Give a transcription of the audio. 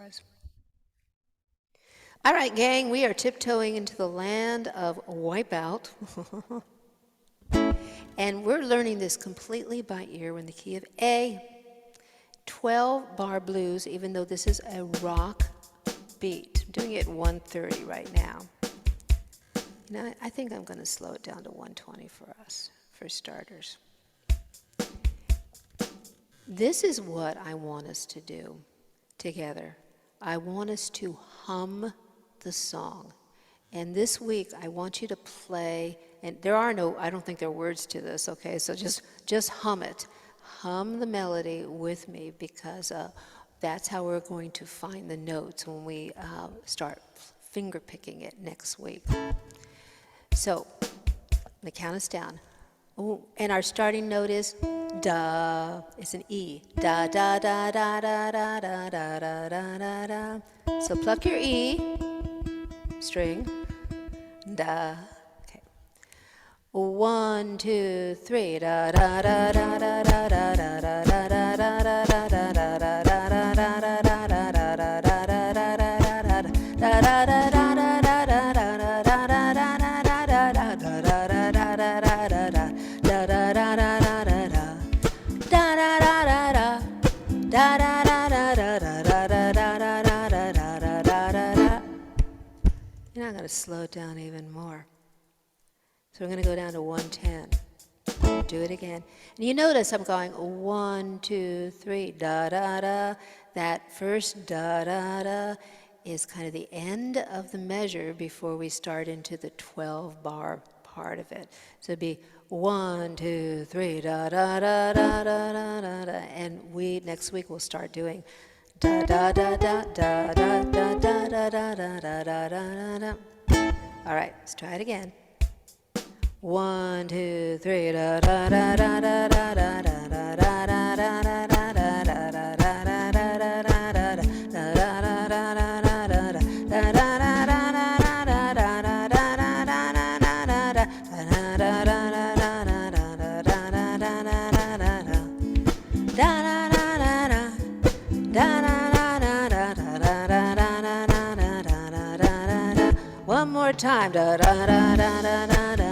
us. All right, gang, we are tiptoeing into the land of Wipeout. And we're learning this completely by ear in the key of A. 12 bar blues, even though this is a rock beat. I'm doing it 130 right now. You know, I think I'm going to slow it down to 120 for us, for starters. This is what I want us to do together. I want us to hum the song. And this week, I want you to play, and there are no, I don't think there are words to this, okay? So just hum it. Hum the melody with me, because that's how we're going to find the notes when we start finger picking it next week. So, I'm going to count us down. Ooh, and our starting note is da. It's an E. Da da da da da da da da da da da. So pluck your E string. Da. Okay. 1, 2, 3. Da da da da da da da da da da da da da da da da da Now I'm going to slow it down even more. So we're going to go down to 110. Do it again. And you notice I'm going 1, 2, 3, da da da. That first da da da is kind of the end of the measure before we start into the 12 bar part of it. So it'd be 1, 2, 3, da da da da da da da da. And next week we'll start doing da da da da da da da da da da da da da da da. All right, let's try it again. 1, 2, 3, da da da da da da da da da da da da da da one more time. Da da da da da da